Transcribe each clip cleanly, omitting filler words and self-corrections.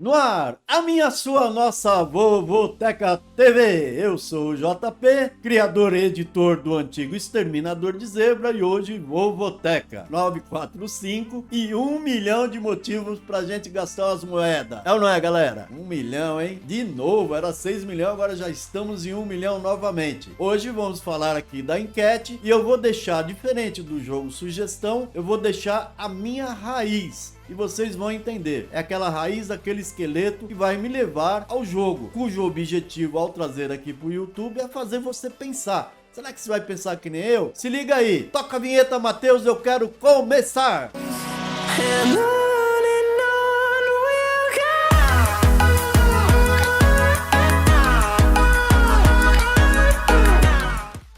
No ar, a minha, sua, nossa Vovoteca TV. Eu sou o JP, criador e editor do antigo Exterminador de Zebra e hoje Vovoteca 945 e 1 milhão de motivos pra gente gastar as moedas. É ou não é, galera? 1 milhão, hein? De novo, era 6 milhões, agora já estamos em 1 milhão novamente. Hoje vamos falar aqui da enquete e eu vou deixar, diferente do jogo sugestão, eu vou deixar a minha raiz. E vocês vão entender, é aquela raiz, aquele esqueleto que vai me levar ao jogo, cujo objetivo ao trazer aqui pro YouTube é fazer você pensar. Será que você vai pensar que nem eu? Se liga aí, toca a vinheta, Matheus, eu quero começar!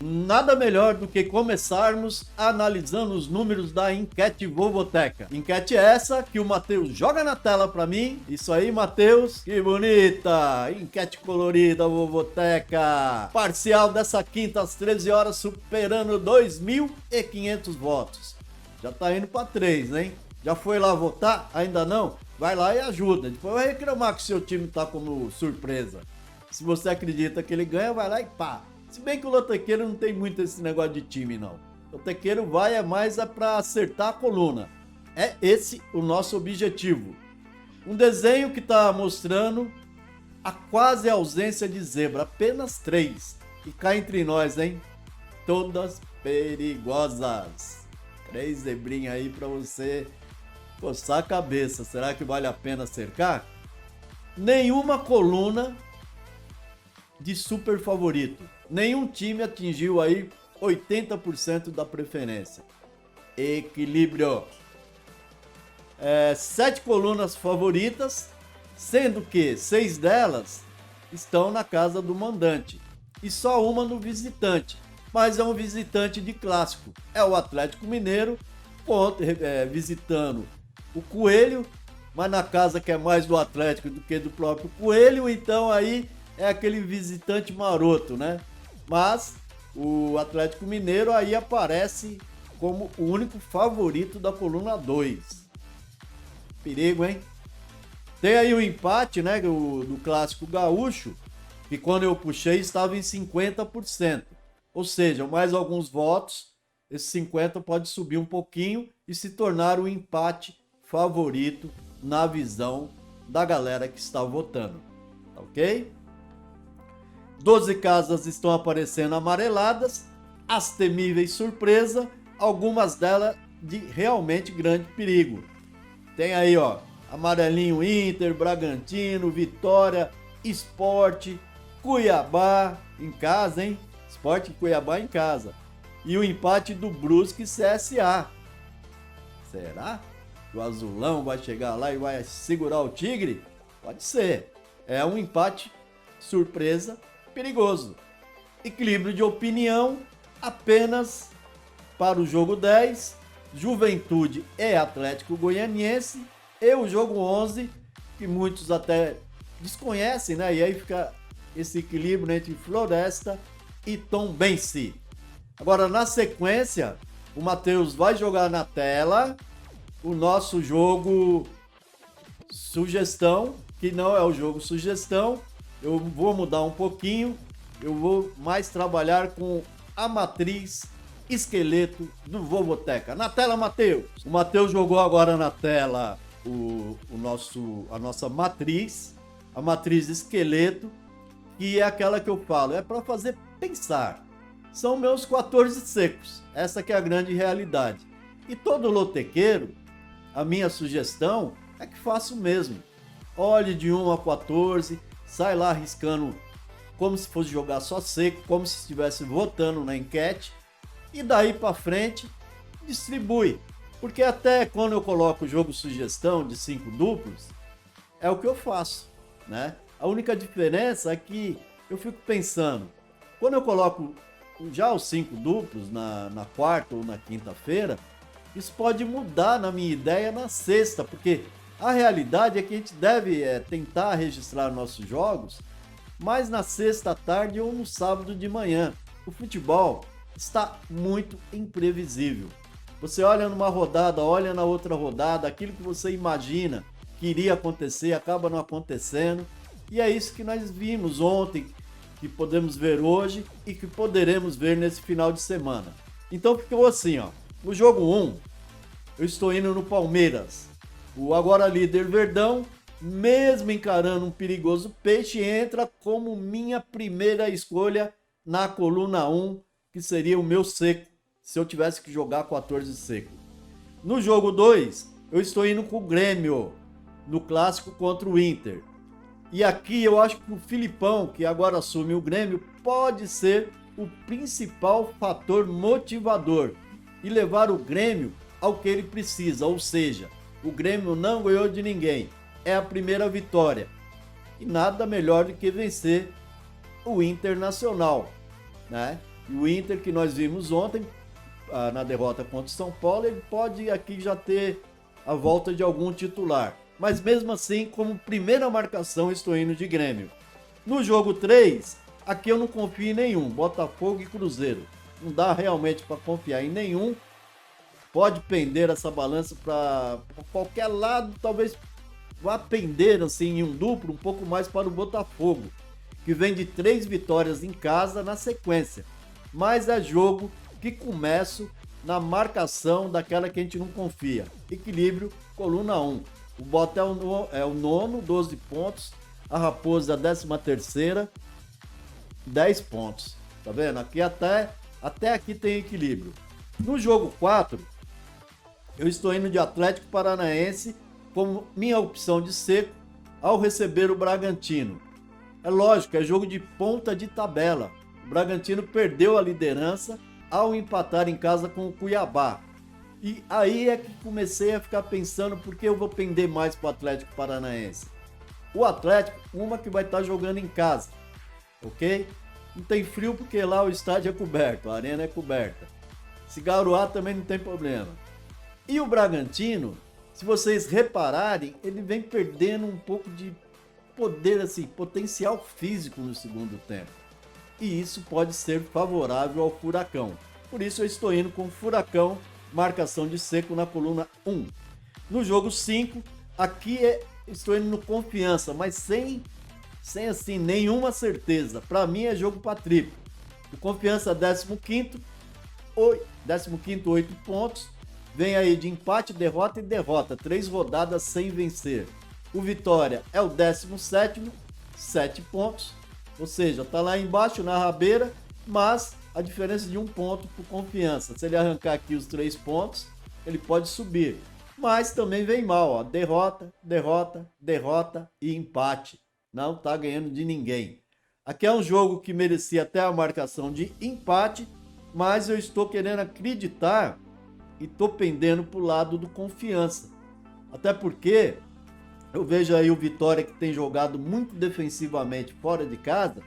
Nada melhor do que começarmos analisando os números da enquete Vovoteca. Enquete essa que o Matheus joga na tela para mim. Isso aí, Matheus. Que bonita! Enquete colorida Vovoteca. Parcial dessa quinta às 13 horas superando 2.500 votos. Já tá indo para 3, hein? Já foi lá votar? Ainda não? Vai lá e ajuda. Depois vai reclamar que seu time tá como surpresa. Se você acredita que ele ganha, vai lá e pá. Se bem que o lotequeiro não tem muito esse negócio de time, não. O lotequeiro vai mais para acertar a coluna. É esse o nosso objetivo. Um desenho que está mostrando a quase ausência de zebra. Apenas 3. E cá entre nós, hein? Todas perigosas. 3 zebrinhas aí para você coçar a cabeça. Será que vale a pena cercar? Nenhuma coluna de super favorito. Nenhum time atingiu aí 80% da preferência. Equilíbrio. 7 colunas favoritas, sendo que 6 delas estão na casa do mandante e só uma no visitante. Mas é um visitante de clássico. É o Atlético Mineiro visitando o Coelho, mas na casa que é mais do Atlético do que do próprio Coelho, então aí é aquele visitante maroto, né? Mas o Atlético Mineiro aí aparece como o único favorito da coluna 2. Perigo, hein? Tem aí o empate, né, do clássico gaúcho, que quando eu puxei estava em 50%. Ou seja, mais alguns votos, esse 50 pode subir um pouquinho e se tornar o empate favorito na visão da galera que está votando. Ok? 12 casas estão aparecendo amareladas, as temíveis surpresa, algumas delas de realmente grande perigo. Tem aí, ó, amarelinho Inter, Bragantino, Vitória, Sport, Cuiabá em casa, hein? Sport e Cuiabá em casa. E o empate do Brusque e CSA. Será que o Azulão vai chegar lá e vai segurar o Tigre? Pode ser. É um empate surpresa perigoso. Equilíbrio de opinião apenas para o jogo 10, Juventude e Atlético Goianiense, e o jogo 11, que muitos até desconhecem, né? E aí fica esse equilíbrio entre Floresta e Tombense. Agora, na sequência, o Matheus vai jogar na tela o nosso jogo sugestão, que não é o jogo sugestão. Eu vou mudar um pouquinho, eu vou mais trabalhar com a matriz esqueleto do Vovoteca. Na tela, Matheus. O Matheus jogou agora na tela a nossa matriz, a matriz esqueleto, que é aquela que eu falo, é para fazer pensar. São meus 14 secos, essa que é a grande realidade. E todo lotequeiro, a minha sugestão é que faça o mesmo. Olhe de 1 a 14, sai lá arriscando como se fosse jogar só seco, como se estivesse votando na enquete, e daí para frente distribui. Porque até quando eu coloco o jogo sugestão de 5 duplos, é o que eu faço, né? A única diferença é que eu fico pensando, quando eu coloco já os 5 duplos na quarta ou na quinta-feira, isso pode mudar na minha ideia na sexta, porque a realidade é que a gente deve tentar registrar nossos jogos mais na sexta à tarde ou no sábado de manhã. O futebol está muito imprevisível. Você olha numa rodada, olha na outra rodada, aquilo que você imagina que iria acontecer, acaba não acontecendo. E é isso que nós vimos ontem, que podemos ver hoje e que poderemos ver nesse final de semana. Então ficou assim, ó. No jogo 1, eu estou indo no Palmeiras. O agora líder Verdão, mesmo encarando um perigoso Peixe, entra como minha primeira escolha na coluna 1, que seria o meu seco, se eu tivesse que jogar 14 seco. No jogo 2, eu estou indo com o Grêmio, no clássico contra o Inter. E aqui eu acho que o Filipão, que agora assume o Grêmio, pode ser o principal fator motivador e levar o Grêmio ao que ele precisa, ou seja, o Grêmio não ganhou de ninguém, é a primeira vitória. E nada melhor do que vencer o Internacional, né? E o Inter que nós vimos ontem, na derrota contra o São Paulo, ele pode aqui já ter a volta de algum titular. Mas mesmo assim, como primeira marcação, estou indo de Grêmio. No jogo 3, aqui eu não confio em nenhum, Botafogo e Cruzeiro. Não dá realmente para confiar em nenhum. Pode pender essa balança para qualquer lado, talvez vá pender assim em um duplo um pouco mais para o Botafogo, que vem de 3 vitórias em casa na sequência. Mas é jogo que começo na marcação daquela que a gente não confia. Equilíbrio, coluna 1. O Bota é o nono, 12 pontos. A Raposa, a 13ª, 10 pontos. Tá vendo? Aqui até aqui tem equilíbrio. No jogo 4, eu estou indo de Atlético Paranaense como minha opção de seco ao receber o Bragantino. É lógico, é jogo de ponta de tabela. O Bragantino perdeu a liderança ao empatar em casa com o Cuiabá. E aí é que comecei a ficar pensando por que eu vou pender mais para o Atlético Paranaense. O Atlético, uma que vai estar jogando em casa, ok? Não tem frio porque lá o estádio é coberto, a arena é coberta. Se garoar também não tem problema. E o Bragantino, se vocês repararem, ele vem perdendo um pouco de poder, assim, potencial físico no segundo tempo. E isso pode ser favorável ao Furacão. Por isso eu estou indo com o Furacão, marcação de seco na coluna 1. No jogo 5, aqui estou indo no Confiança, mas sem assim nenhuma certeza. Para mim é jogo para triplo. O Confiança 15º, 8 pontos. Vem aí de empate, derrota e derrota. 3 rodadas sem vencer. O Vitória é o 17º, 7 pontos. Ou seja, está lá embaixo na rabeira, mas a diferença de 1 ponto por Confiança. Se ele arrancar aqui os 3 pontos, ele pode subir. Mas também vem mal, ó. Derrota, derrota, derrota e empate. Não está ganhando de ninguém. Aqui é um jogo que merecia até a marcação de empate, mas eu estou querendo acreditar e estou pendendo para o lado do Confiança. Até porque eu vejo aí o Vitória que tem jogado muito defensivamente fora de casa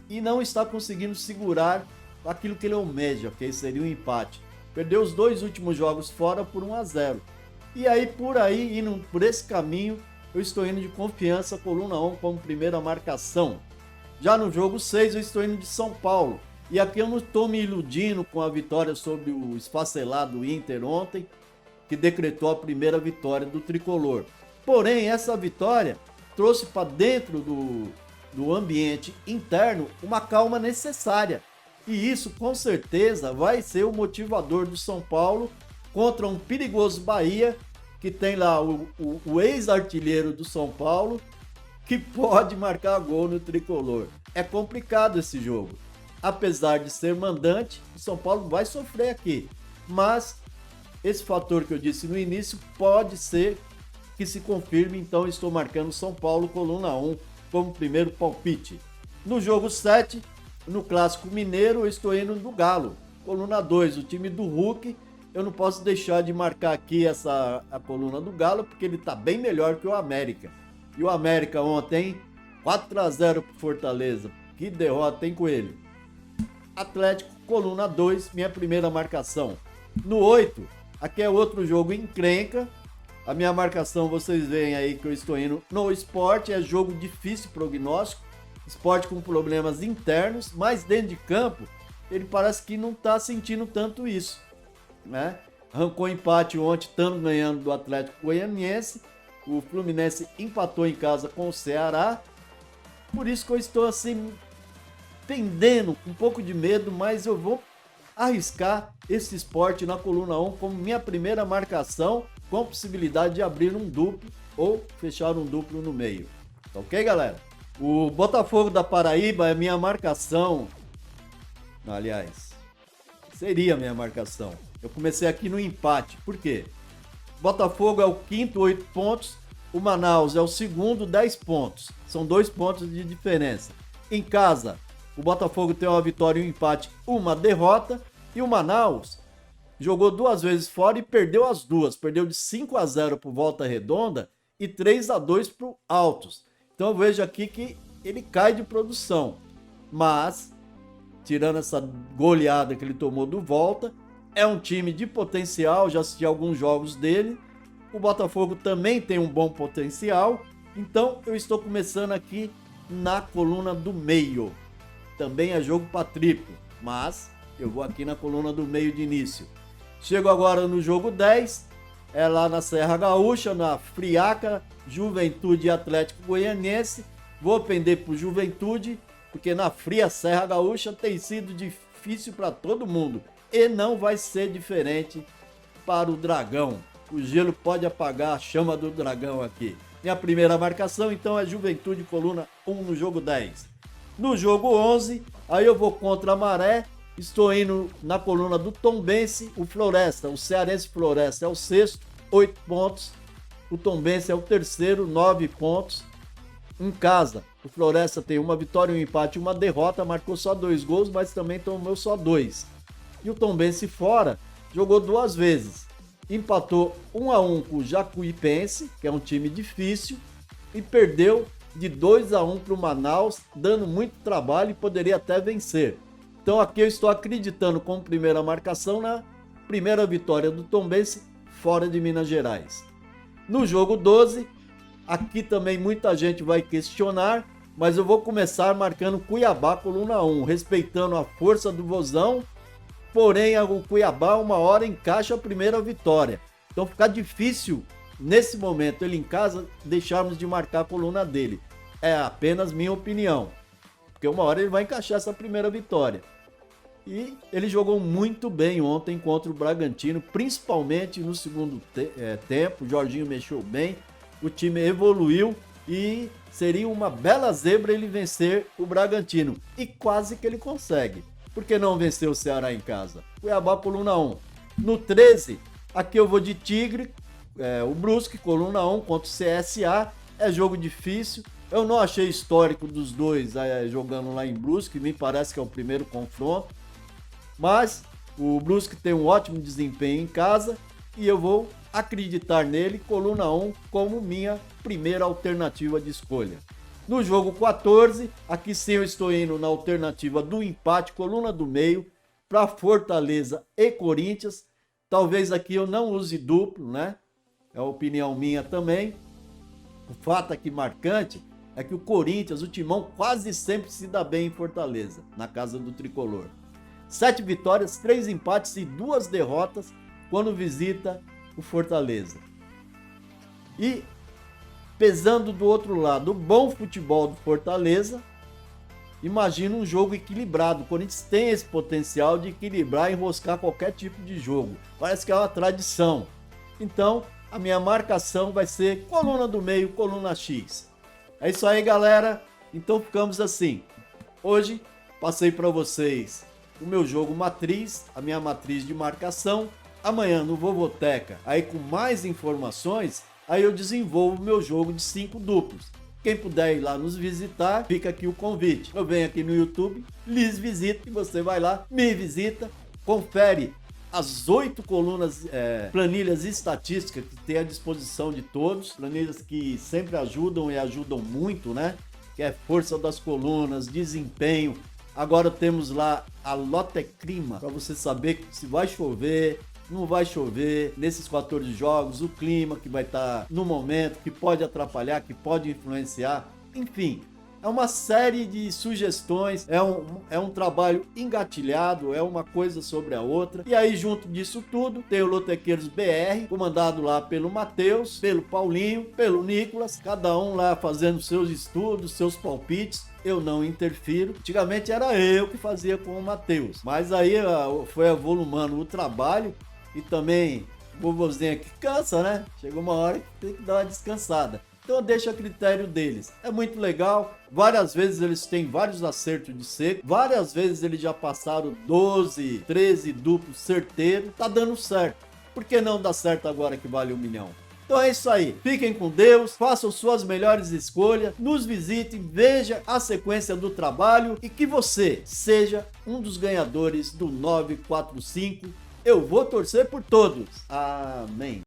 e não está conseguindo segurar aquilo que ele almeja, que seria um empate. Perdeu os 2 últimos jogos fora por 1-0. E aí, por aí, indo por esse caminho, eu estou indo de Confiança, coluna 1, como primeira marcação. Já no jogo 6, eu estou indo de São Paulo. E aqui eu não estou me iludindo com a vitória sobre o esfacelado Inter ontem, que decretou a primeira vitória do Tricolor. Porém, essa vitória trouxe para dentro do ambiente interno uma calma necessária. E isso, com certeza, vai ser o motivador do São Paulo contra um perigoso Bahia, que tem lá o ex-artilheiro do São Paulo, que pode marcar gol no Tricolor. É complicado esse jogo. Apesar de ser mandante, o São Paulo vai sofrer aqui. Mas esse fator que eu disse no início pode ser que se confirme, então estou marcando São Paulo, coluna 1, como primeiro palpite. No jogo 7, no Clássico Mineiro, eu estou indo do Galo, coluna 2, o time do Hulk. Eu não posso deixar de marcar aqui a coluna do Galo, porque ele está bem melhor que o América. E o América ontem, 4-0 para Fortaleza. Que derrota, hein, Coelho? Atlético, coluna 2, minha primeira marcação. No 8, aqui é outro jogo encrenca. A minha marcação, vocês veem aí que eu estou indo no Sport. É jogo difícil prognóstico. Sport com problemas internos, mas dentro de campo, ele parece que não está sentindo tanto isso, né? Arrancou empate ontem, estamos ganhando do Atlético Goianiense. O Fluminense empatou em casa com o Ceará. Por isso que eu estou assim, pendendo, com um pouco de medo, mas eu vou arriscar esse Sport na coluna 1 como minha primeira marcação, com possibilidade de abrir um duplo ou fechar um duplo no meio. Tá ok, galera? O Botafogo da Paraíba é minha marcação. Aliás, seria minha marcação. Eu comecei aqui no empate. Por quê? Botafogo é o quinto, 8 pontos. O Manaus é o segundo, 10 pontos. São 2 pontos de diferença. Em casa, o Botafogo tem uma vitória e um empate, uma derrota. E o Manaus jogou 2 vezes fora e perdeu as 2. Perdeu de 5-0 para o Volta Redonda e 3-2 para o Altos. Então eu vejo aqui que ele cai de produção. Mas, tirando essa goleada que ele tomou do Volta, é um time de potencial. Já assisti alguns jogos dele. O Botafogo também tem um bom potencial. Então eu estou começando aqui na coluna do meio. Também é jogo para triplo, mas eu vou aqui na coluna do meio de início. Chego agora no jogo 10, é lá na Serra Gaúcha, na Friaca, Juventude e Atlético Goianiense. Vou pender pro Juventude, porque na fria Serra Gaúcha tem sido difícil para todo mundo. E não vai ser diferente para o Dragão. O gelo pode apagar a chama do Dragão aqui. Minha primeira marcação, então, é Juventude, coluna 1 no jogo 10. No jogo 11, aí eu vou contra a Maré. Estou indo na coluna do Tombense, o Floresta, o Cearense Floresta é o sexto, 8 pontos. O Tombense é o terceiro, 9 pontos. Em casa, o Floresta tem uma vitória, um empate e uma derrota, marcou só 2 gols, mas também tomou só 2. E o Tombense fora jogou 2 vezes. Empatou 1-1 com o Jacuipense, que é um time difícil, e perdeu de 2-1 para o Manaus, dando muito trabalho e poderia até vencer. Então aqui eu estou acreditando como primeira marcação na primeira vitória do Tombense fora de Minas Gerais. No jogo 12, aqui também muita gente vai questionar, mas eu vou começar marcando Cuiabá, coluna 1, respeitando a força do Vozão. Porém, o Cuiabá uma hora encaixa a primeira vitória. Então fica difícil, nesse momento, ele em casa, deixarmos de marcar a coluna dele. É apenas minha opinião. Porque uma hora ele vai encaixar essa primeira vitória. E ele jogou muito bem ontem contra o Bragantino, principalmente no segundo tempo. O Jorginho mexeu bem, o time evoluiu e seria uma bela zebra ele vencer o Bragantino. E quase que ele consegue. Por que não vencer o Ceará em casa? Cuiabá, coluna 1. No 13, aqui eu vou de Tigre, o Brusque, coluna 1 contra o CSA. É jogo difícil. Eu não achei histórico dos dois jogando lá em Brusque. Me parece que é o primeiro confronto. Mas o Brusque tem um ótimo desempenho em casa. E eu vou acreditar nele, coluna 1, como minha primeira alternativa de escolha. No jogo 14, aqui sim eu estou indo na alternativa do empate, coluna do meio, para Fortaleza e Corinthians. Talvez aqui eu não use duplo, né? É a opinião minha também. O fato aqui marcante é que o Corinthians, o Timão, quase sempre se dá bem em Fortaleza, na casa do Tricolor. 7 vitórias, 3 empates e 2 derrotas quando visita o Fortaleza. E pesando do outro lado o bom futebol do Fortaleza, imagina um jogo equilibrado. O Corinthians tem esse potencial de equilibrar e enroscar qualquer tipo de jogo. Parece que é uma tradição. Então, a minha marcação vai ser coluna do meio, coluna X. É isso aí, galera. Então ficamos assim. Hoje passei para vocês o meu jogo matriz, a minha matriz de marcação. Amanhã no Vovoteca, aí com mais informações, aí eu desenvolvo meu jogo de 5 duplos. Quem puder ir lá nos visitar, fica aqui o convite. Eu venho aqui no YouTube, lhes visito e você vai lá, me visita, confere as 8 colunas, planilhas estatísticas que tem à disposição de todos. Planilhas que sempre ajudam e ajudam muito, né? Que é força das colunas, desempenho. Agora temos lá a Lotecrima, para você saber se vai chover, não vai chover nesses 14 jogos, o clima que vai estar no momento, que pode atrapalhar, que pode influenciar. Enfim, É uma série de sugestões, é um trabalho engatilhado, é uma coisa sobre a outra. E aí, junto disso tudo, tem o Lotequeiros BR, comandado lá pelo Matheus, pelo Paulinho, pelo Nicolas, cada um lá fazendo seus estudos, seus palpites. Eu não interfiro. Antigamente era eu que fazia com o Matheus, mas aí foi avolumando o trabalho e também o vovozinho aqui cansa, né? Chega uma hora que tem que dar uma descansada. Então eu deixo a critério deles. É muito legal. Várias vezes eles têm vários acertos de seco. Várias vezes eles já passaram 12, 13 duplos certeiros. Tá dando certo. Por que não dar certo agora que vale 1 milhão? Então é isso aí. Fiquem com Deus. Façam suas melhores escolhas. Nos visitem. Veja a sequência do trabalho. E que você seja um dos ganhadores do 945. Eu vou torcer por todos. Amém.